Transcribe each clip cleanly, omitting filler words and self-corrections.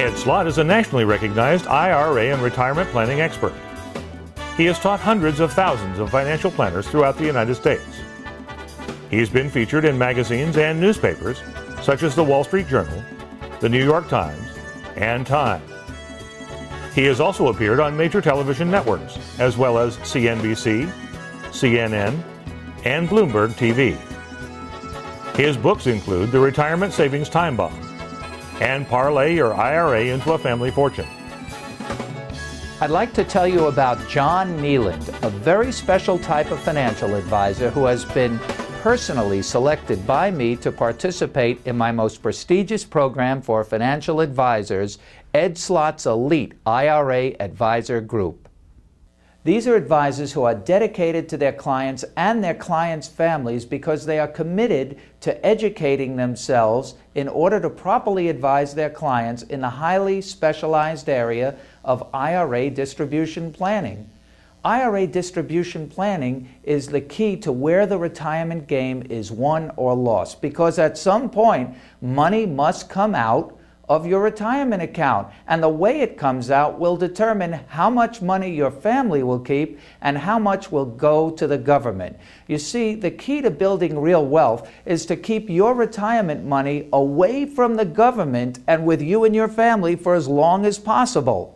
Ed Slott is a nationally recognized IRA and retirement planning expert. He has taught hundreds of thousands of financial planners throughout the United States. He's been featured in magazines and newspapers such as the Wall Street Journal, the New York Times, and Time. He has also appeared on major television networks, as well as CNBC, CNN, and Bloomberg TV. His books include The Retirement Savings Time Bomb and Parlay Your IRA into a Family Fortune. I'd like to tell you about John Neyland, a very special type of financial advisor who has been personally selected by me to participate in my most prestigious program for financial advisors, Ed Slott's Elite IRA Advisor Group. These are advisors who are dedicated to their clients and their clients' families because they are committed to educating themselves in order to properly advise their clients in the highly specialized area of IRA distribution planning. IRA distribution planning is the key to where the retirement game is won or lost, because at some point money must come out of your retirement account, and the way it comes out will determine how much money your family will keep and how much will go to the government. You see, the key to building real wealth is to keep your retirement money away from the government and with you and your family for as long as possible.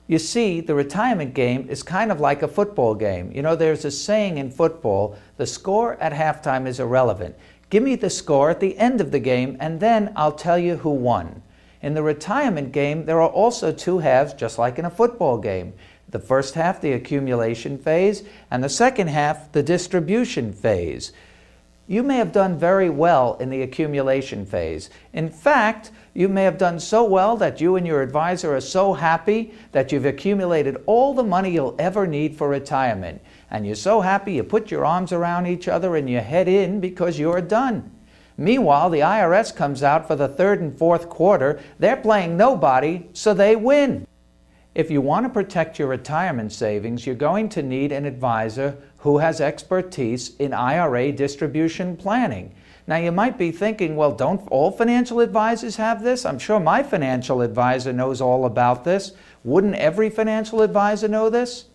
You see, the retirement game is kind of like a football game. You know, there's a saying in football, the score at halftime is irrelevant. Give me the score at the end of the game, and then I'll tell you who won. In the retirement game, there are also two halves, just like in a football game. The first half, the accumulation phase, and the second half, the distribution phase. You may have done very well in the accumulation phase. In fact, you may have done so well that you and your advisor are so happy that you've accumulated all the money you'll ever need for retirement. And you're so happy you put your arms around each other and you head in because you're done. Meanwhile, the IRS comes out for the third and fourth quarter. They're playing nobody, so they win. If you want to protect your retirement savings, you're going to need an advisor who has expertise in IRA distribution planning. Now, you might be thinking, well, don't all financial advisors have this? I'm sure my financial advisor knows all about this. Wouldn't every financial advisor know this?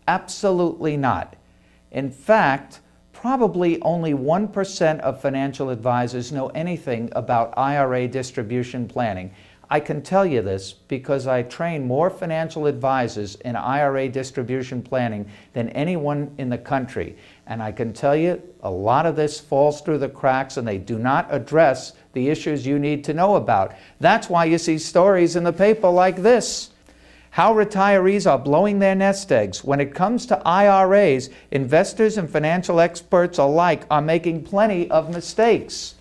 Absolutely not. In fact, probably only 1% of financial advisors know anything about IRA distribution planning. I can tell you this because I train more financial advisors in IRA distribution planning than anyone in the country. And I can tell you a lot of this falls through the cracks and they do not address the issues you need to know about. That's why you see stories in the paper like this. How retirees are blowing their nest eggs. When it comes to IRAs, investors and financial experts alike are making plenty of mistakes.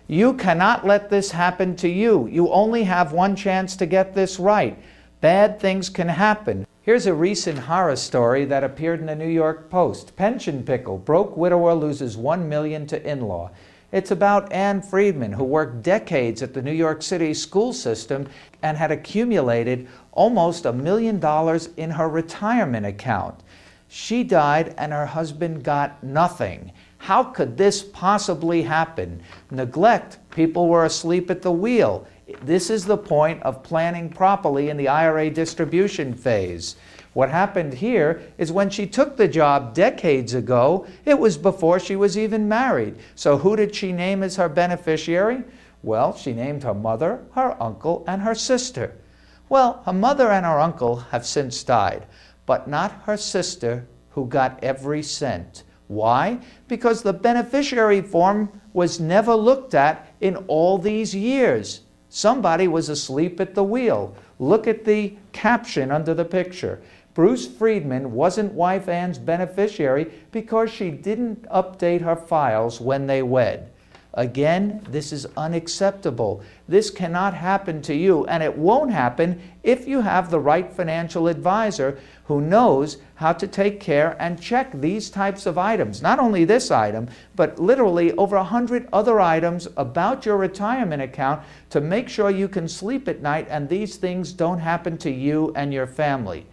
You cannot let this happen to you. You only have one chance to get this right. Bad things can happen. Here's a recent horror story that appeared in the New York Post. Pension pickle, broke widower loses $1 million to in-law. It's about Ann Friedman, who worked decades at the New York City school system and had accumulated almost $1 million in her retirement account. She died and her husband got nothing. How could this possibly happen? Neglect. People were asleep at the wheel. This is the point of planning properly in the IRA distribution phase. What happened here is when she took the job decades ago, it was before she was even married. So who did she name as her beneficiary? Well, she named her mother, her uncle, and her sister. Well, her mother and her uncle have since died, but not her sister, who got every cent. Why? Because the beneficiary form was never looked at in all these years. Somebody was asleep at the wheel. Look at the caption under the picture. Bruce Friedman wasn't wife Ann's beneficiary because she didn't update her files when they wed. Again, this is unacceptable. This cannot happen to you, and it won't happen if you have the right financial advisor who knows how to take care and check these types of items. Not only this item, but literally over 100 other items about your retirement account to make sure you can sleep at night and these things don't happen to you and your family.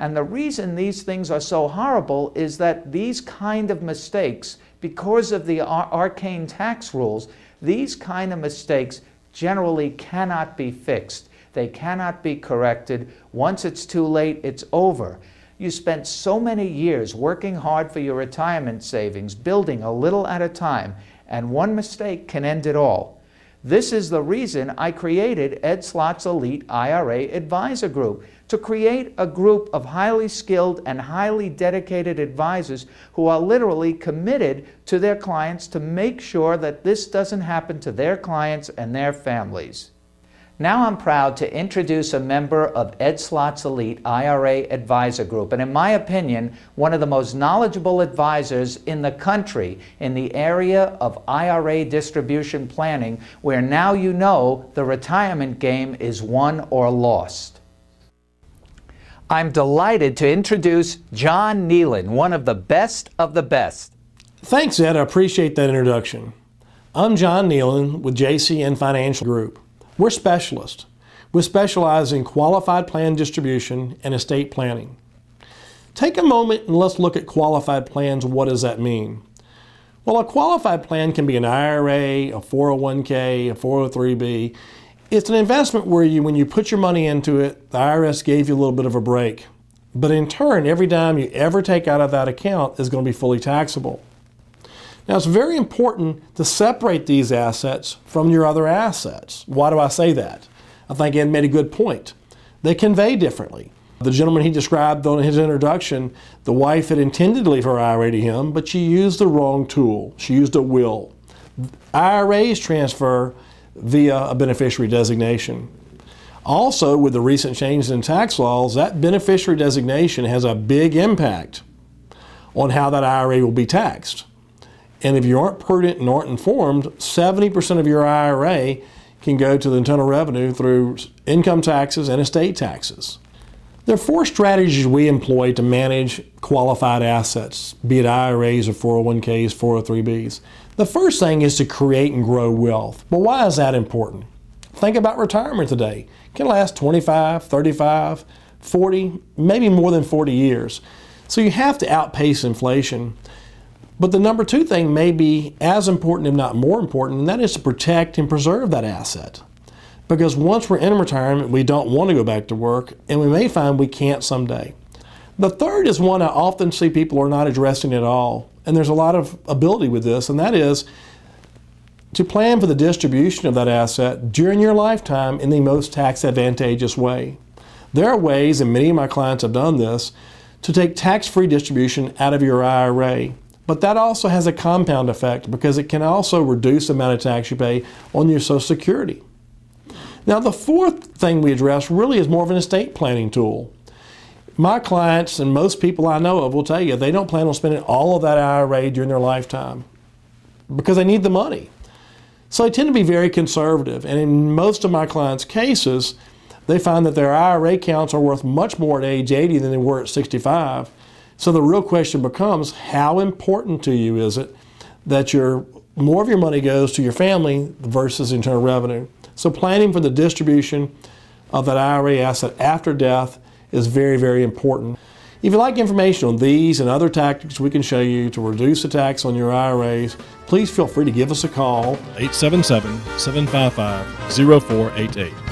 And the reason these things are so horrible is that these kind of mistakes, because of the arcane tax rules, these kind of mistakes generally cannot be fixed. They cannot be corrected. Once it's too late, it's over. You spent so many years working hard for your retirement savings, building a little at a time, and one mistake can end it all. This is the reason I created Ed Slott's Elite IRA Advisor Group, to create a group of highly skilled and highly dedicated advisors who are literally committed to their clients to make sure that this doesn't happen to their clients and their families. Now I'm proud to introduce a member of Ed Slott's Elite IRA Advisor Group, and in my opinion, one of the most knowledgeable advisors in the country in the area of IRA distribution planning, where now you know the retirement game is won or lost. I'm delighted to introduce John Neyland, one of the best of the best. Thanks, Ed. I appreciate that introduction. I'm John Neyland with JCN Financial Group. We're specialists. We specialize in qualified plan distribution and estate planning. Take a moment and let's look at qualified plans. What does that mean? Well, a qualified plan can be an IRA, a 401k, a 403b. It's an investment where when you put your money into it, the IRS gave you a little bit of a break. But in turn, every dime you ever take out of that account is going to be fully taxable. Now, it's very important to separate these assets from your other assets. Why do I say that? I think Ed made a good point. They convey differently. The gentleman he described on his introduction, the wife had intended to leave her IRA to him, but she used the wrong tool. She used a will. IRAs transfer via a beneficiary designation. Also, with the recent changes in tax laws, that beneficiary designation has a big impact on how that IRA will be taxed. And if you aren't prudent and aren't informed, 70% of your IRA can go to the internal revenue through income taxes and estate taxes. There are 4 strategies we employ to manage qualified assets, be it IRAs or 401ks, 403bs. The first thing is to create and grow wealth. But why is that important? Think about retirement today. It can last 25, 35, 40, maybe more than 40 years. So you have to outpace inflation. But the number 2 thing may be as important, if not more important, and that is to protect and preserve that asset. Because once we're in retirement, we don't want to go back to work, and we may find we can't someday. The third is one I often see people are not addressing at all, and there's a lot of ability with this, and that is to plan for the distribution of that asset during your lifetime in the most tax advantageous way. There are ways, and many of my clients have done this, to take tax-free distribution out of your IRA. But that also has a compound effect because it can also reduce the amount of tax you pay on your Social Security. Now, the fourth thing we address really is more of an estate planning tool. My clients and most people I know of will tell you they don't plan on spending all of that IRA during their lifetime because they need the money. So they tend to be very conservative. And in most of my clients' cases, they find that their IRA accounts are worth much more at age 80 than they were at 65. So the real question becomes, how important to you is it that more of your money goes to your family versus internal revenue? So planning for the distribution of that IRA asset after death is very, very important. If you'd like information on these and other tactics we can show you to reduce the tax on your IRAs, please feel free to give us a call. 877-755-0488.